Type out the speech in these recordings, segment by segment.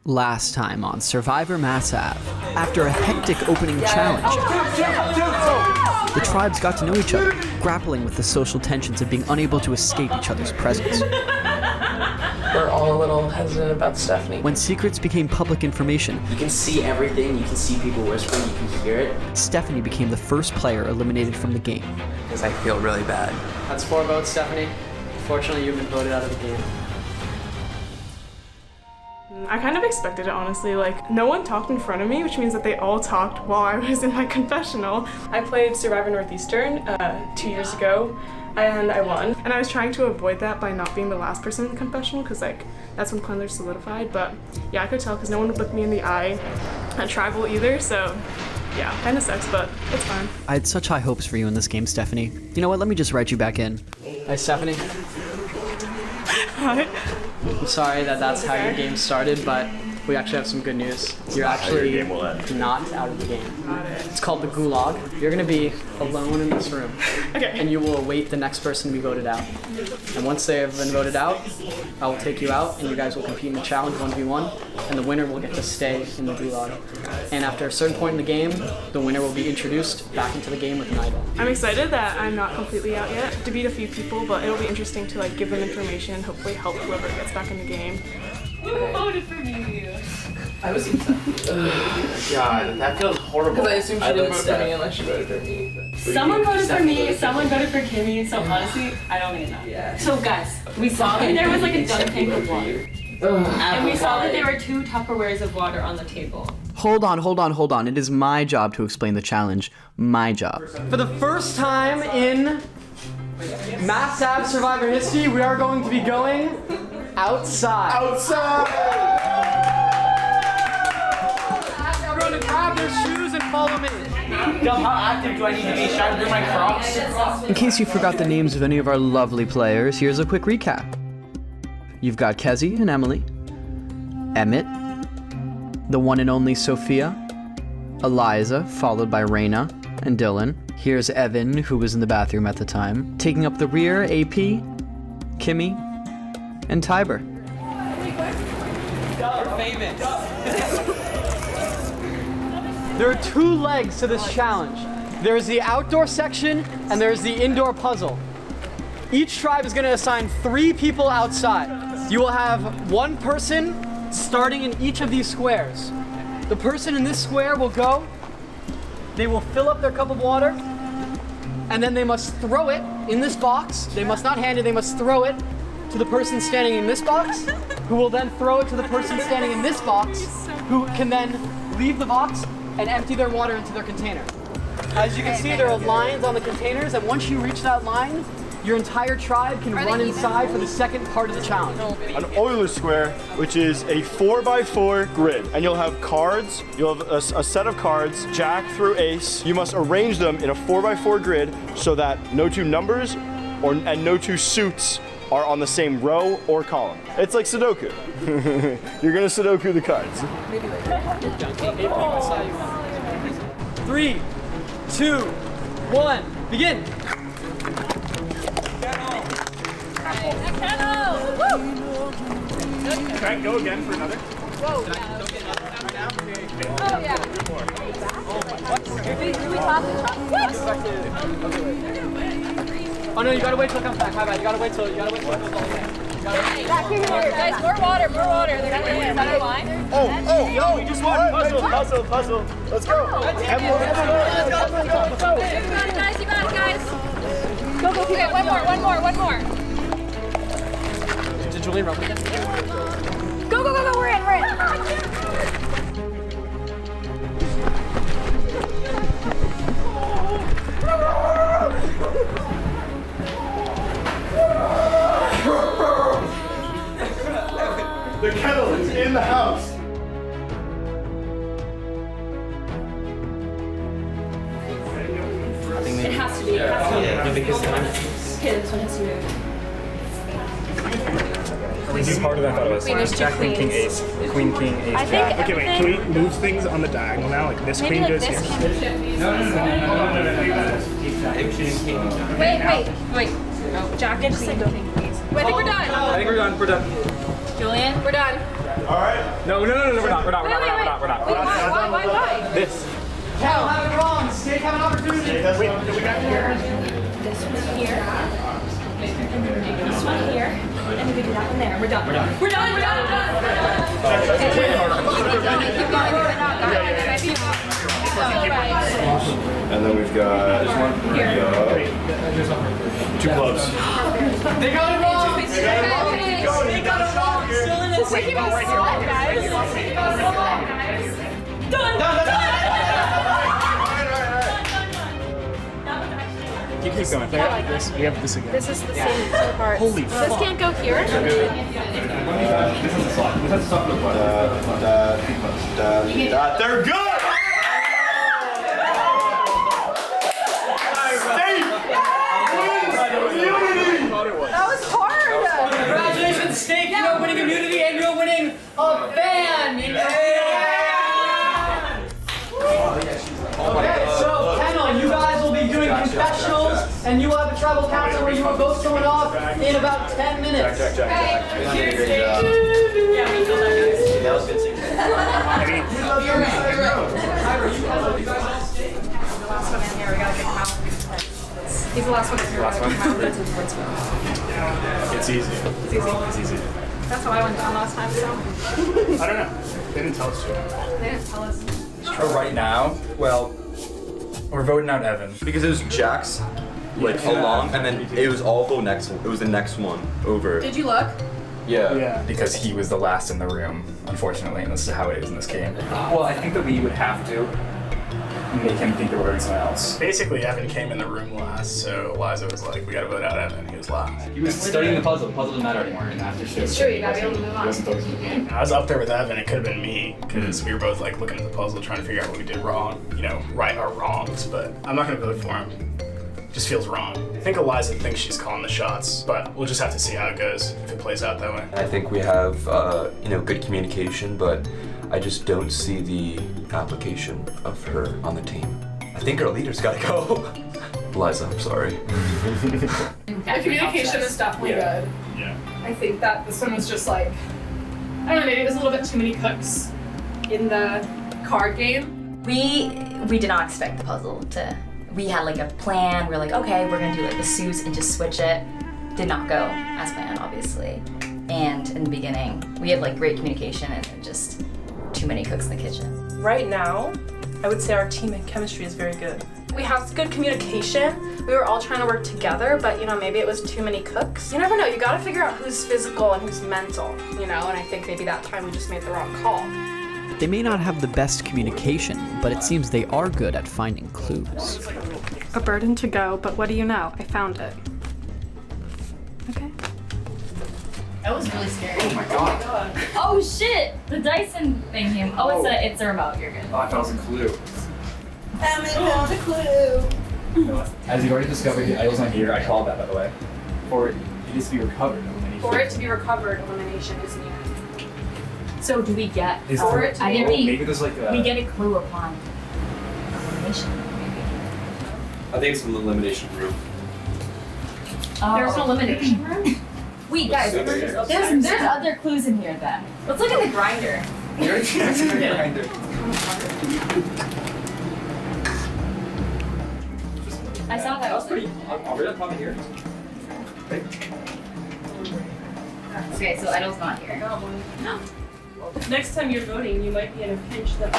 Last time on Survivor Mass Ave, after a hectic opening challenge, the tribes got to know each other, grappling with the social tensions of being unable to escape each other's presence. We're all a little hesitant about Stephanie. When secrets became public information, you can see everything, you can see people whispering, you can hear it. Stephanie became the first player eliminated from the game. Because I feel really bad. That's 4 votes, Stephanie. Fortunately, you've been voted out of the game. I kind of expected it, honestly. Like, no one talked in front of me, which means that they all talked while I was in my confessional. I played Survivor Northeastern 2 years ago, and I won. And I was trying to avoid that by not being the last person in the confessional, because, like, that's when Cleanser solidified. But, yeah, I could tell, because no one would look me in the eye at Tribal either, so, yeah, kind of sucks, but it's fine. I had such high hopes for you in this game, Stephanie. You know what, let me just write you back in. Hey, Stephanie. Hi. I'm sorry that that's how your game started, but we actually have some good news. You're actually not out of the game. It's called the Gulag. You're going to be alone in this room. Okay. And you will await the next person to be voted out. And once they have been voted out, I will take you out, and you guys will compete in a challenge 1v1, and the winner will get to stay in the Gulag. And after a certain point in the game, the winner will be introduced back into the game with an idol. I'm excited that I'm not completely out yet. To beat a few people, but it'll be interesting to, like, give them information, hopefully help whoever gets back in the game. Who voted for me? I was excited. God, that feels horrible. Because I assumed she didn't vote for me unless she voted for me. Someone voted for me, someone voted for Kimmy, so honestly, I don't even know. Yeah. So guys, we saw that there was like a dunk tank of water. And we saw that there were 2 Tupperwares of water on the table. Hold on. It is my job to explain the challenge. My job. For the first time in Mass Ave Survivor history, we are going to be going outside. Everyone to grab their shoes and follow me. How active do I need to be? Should I bring my Crocs? In case you forgot the names of any of our lovely players, here's a quick recap. You've got Kezzy and Emily, Emmett, the one and only Sophia, Eliza, followed by Raina and Dylan. Here's Evan, who was in the bathroom at the time. Taking up the rear, AP, Kimmy, and Tiber. We're famous. There are 2 legs to this challenge. There's the outdoor section and there's the indoor puzzle. Each tribe is going to assign 3 people outside. You will have 1 person starting in each of these squares. The person in this square will go, they will fill up their cup of water, and then they must throw it in this box. They must not hand it, they must throw it to the person standing in this box, who will then throw it to the person standing in this box, who can then leave the box and empty their water into their container. As you can see, there are lines on the containers, and once you reach that line, your entire tribe can run inside for the second part of the challenge. An Euler square, which is a 4x4 grid, and you'll have cards. You'll have a set of cards, jack through ace. You must arrange them in a 4x4 grid so that no 2 numbers and no 2 suits are on the same row or column. It's like Sudoku. You're gonna Sudoku the cards. 3, 2, 1, begin. Can I go again for another? Oh yeah. Do we toss Oh no, you gotta wait till it comes back. My bad. You gotta wait till it comes back. Guys, more water. They're coming in. Is that a line? Oh, we just won. Puzzle. Let's go. You got it, guys. Go. Okay, one more. Did Julian run again? Go, we're in. The kettle is in the house. It has to be. Okay, this one has to be. This is harder than I thought it was. Wait, there's 2 Jack, Queen, King, queens. Ace. Queen, King, Ace, I Jack. think Okay, wait, can we move things on the diagonal now? Like this maybe queen like goes this here. can shift. No. Wait. No, Jack and Queen, King, please. Wait, I think we're done. I think we're done. Julian, we're done. All right. No, we're not. We're not. Why? This. Cal, have it wrong. Snake have an opportunity. This one here. This one here. And we do that one there. We're done. We're done. And then we've got two clubs. They got it wrong. They got it wrong. Still in this. Wait, guys. Done. Keep going. We have this again. This is the same two parts. Holy This can't go here. This is a slot. This has to stop They're good! That was hard. Congratulations, Snake. You're winning immunity and you're winning a fan. Okay, so Kendall, you guys will be doing confessionals, and you will have a tribal council where you will vote someone off in about 10 minutes. Yeah, we know that, guys. That was good too. He's the last one in here. It's easy. It's easy. That's how I went down last time, so. I don't know. They didn't tell us to. They didn't tell us. Right now, well, we're voting out Evan. Because it was Jack's, like, along, and then it was all the next one. It was the next one over. Did you look? Yeah. Because he was the last in the room, unfortunately, and this is how it is in this game. Well, I think that we would have to make him think that we're voting someone else. Basically, Evan came in the room last, so Liza was like, we gotta vote out Evan. He was last. He was studying the puzzle. The puzzle doesn't matter anymore, and after shift. It's true, you gotta be able to move on. He wasn't focused on the game. I was up there with Evan. It could have been me, because we were both like looking at the puzzle, trying to figure out what we did wrong. You know, right our wrongs, but I'm not gonna vote for him. Just feels wrong. I think Eliza thinks she's calling the shots, but we'll just have to see how it goes if it plays out that way. I think we have, good communication, but I just don't see the application of her on the team. I think our leader's gotta go. Liza, I'm sorry. The communication is definitely good. Yeah. I think that this one was just like, I don't know, maybe it was a little bit too many cooks in the card game. We did not expect the puzzle to. We had like a plan. We're like, okay, we're gonna do like the suits and just switch it. Did not go as planned, obviously. And in the beginning, we had like great communication and just too many cooks in the kitchen. Right now, I would say our team and chemistry is very good. We have good communication. We were all trying to work together, but maybe it was too many cooks. You never know. You gotta figure out who's physical and who's mental, and I think maybe that time we just made the wrong call. They may not have the best communication, but it seems they are good at finding clues. A burden to go, but what do you know? I found it. Okay. That was really scary. Oh my god. Oh shit! The Dyson thing came. Oh, it's a remote. You're good. Oh, I thought it was a clue. Found a clue. As you've already discovered, the idol's not here. I called that, by the way. For it needs to be recovered. For it to be recovered, elimination is needed. So do we get Is for there- it? I think maybe there's like a... we get a clue upon elimination. I think it's an elimination room. There's an elimination room. Wait, guys, there's other clues in here then. Let's look at the grinder. I saw that. That's pretty... Are we on top of here? Okay, so Idol's not here. Next time you're voting, you might be in a pinch that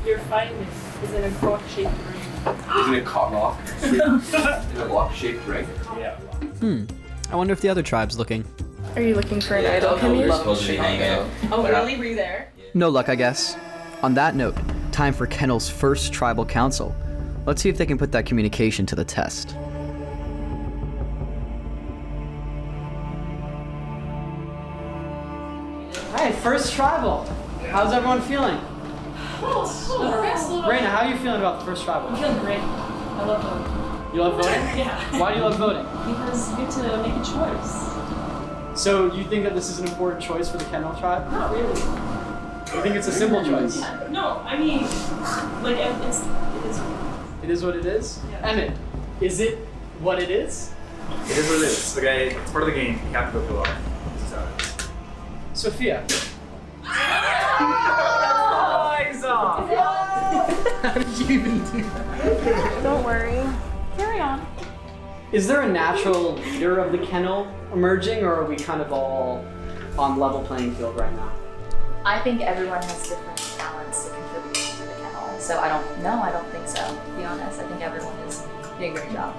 your finding is in a rock-shaped ring. Isn't it caught rock? In a lock-shaped ring? Yeah. I wonder if the other tribe's looking. Are you looking for an idol, Kimmy? Oh, really? Were you there? No luck, I guess. On that note, time for Kennel's first tribal council. Let's see if they can put that communication to the test. Alright, first tribal. How's everyone feeling? Raina, how are you feeling about the first tribal? I feel great. I love voting. You love voting? Yeah. Why do you love voting? Because you get to make a choice. So you think that this is an important choice for the Kendall tribe? Not really. You think it's a simple choice? No, I mean, like, it is. It is what it is? Yeah. Emmett, is it what it is? It is what it is. Okay, it's part of the game. You have to go pull off. This is how it is. Sophia, How did you even do that? Don't worry. Carry on. Is there a natural leader of the kennel emerging, or are we kind of all on level playing field right now? I think everyone has different talents to contribute to the kennel. So I don't think so, to be honest. I think everyone is doing a great job.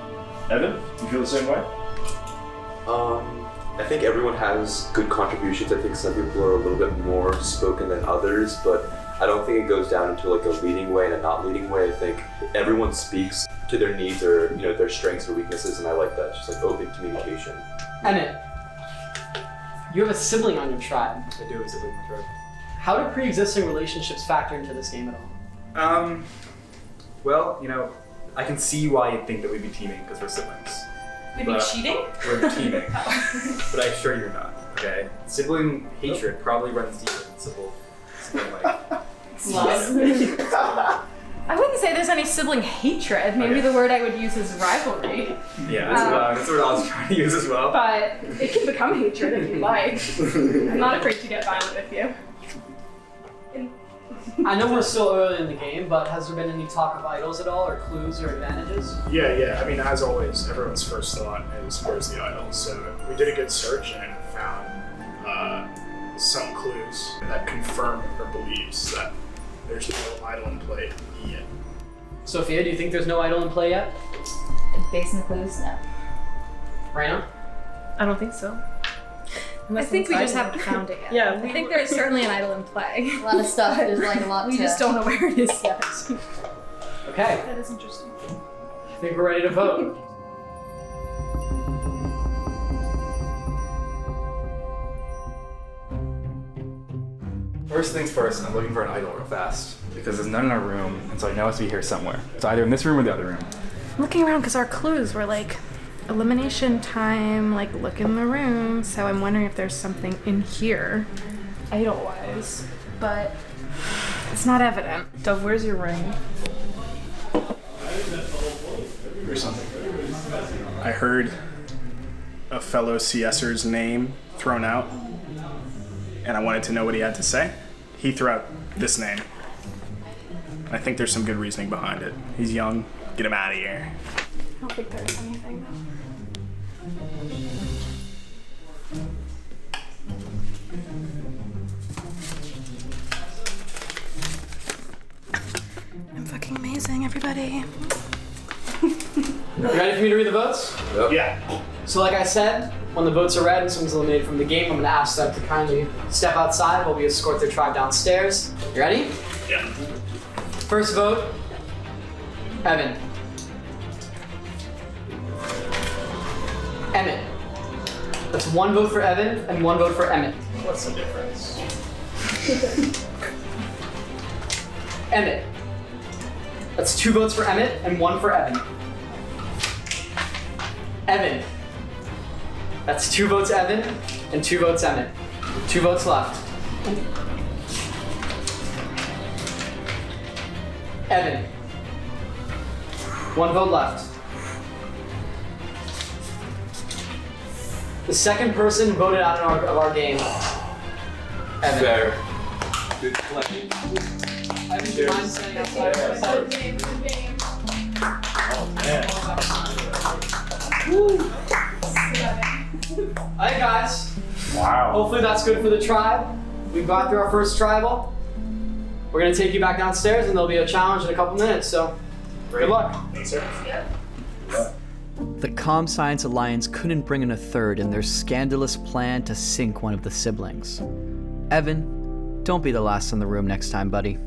Evan, you feel the same way? I think everyone has good contributions. I think some people are a little bit more spoken than others, but I don't think it goes down into like a leading way and a not leading way. I think everyone speaks to their needs or their strengths or weaknesses, and I like that. It's just like open communication. Emmett, you have a sibling on your tribe. I do have a sibling on my tribe. How do pre-existing relationships factor into this game at all? Well, I can see why you'd think that we'd be teaming because we're siblings. We'd be cheating? We're teaming. But I assure you're not, okay? Sibling hatred probably runs deeper than sibling Love. I wouldn't say there's any sibling hatred. Maybe the word I would use is rivalry. Yeah, that's what I was trying to use as well. But it can become hatred if you like. I'm not afraid to get violent with you. I know we're still early in the game, but has there been any talk of idols at all, or clues or advantages? Yeah. I mean, as always, everyone's first thought is where's the idol. So we did a good search and found some clues that confirm her beliefs that there's no idol in play yet. Sophia, do you think there's no idol in play yet? Based on the clues, no. Raina? I don't think so. I think we just haven't found it yet. Yeah, I think there's certainly an idol in play. A lot of stuff. There's like a lot We just don't know where it is yet. Okay, that is interesting. I think we're ready to vote. First things first, I'm looking for an idol real fast because there's none in our room, and so I know it has to be here somewhere. It's either in this room or the other room. I'm looking around because our clues were like elimination time, like look in the room. So I'm wondering if there's something in here, idol-wise, but it's not evident. Dove, where's your ring? Or something. I heard a fellow CSer's name thrown out, and I wanted to know what he had to say. He threw out this name. I think there's some good reasoning behind it. He's young. Get him out of here. I don't think there's anything. I'm fucking amazing, everybody. You ready for me to read the votes? Yep. Yeah. So like I said, when the votes are read and someone's eliminated from the game, I'm going to ask them to kindly step outside while we escort their tribe downstairs. You ready? Yeah. First vote, Evan. Emmett. That's one vote for Evan and one vote for Emmett. What's the difference? Emmett. That's 2 votes for Emmett and 1 for Evan. Evan. That's 2 votes Evan and 2 votes Emmett. 2 votes left. Evan. 1 vote left. The second person voted out of our game. Evan. Fair. Good collecting. Evan, do you mind standing outside for a second? Alright guys. Wow. Hopefully that's good for the tribe. We've got through our first tribal. We're gonna take you back downstairs and there'll be a challenge in a couple minutes, so good luck. Thanks, sir. The Com Science Alliance couldn't bring in a third in their scandalous plan to sink one of the siblings. Evan, don't be the last in the room next time, buddy.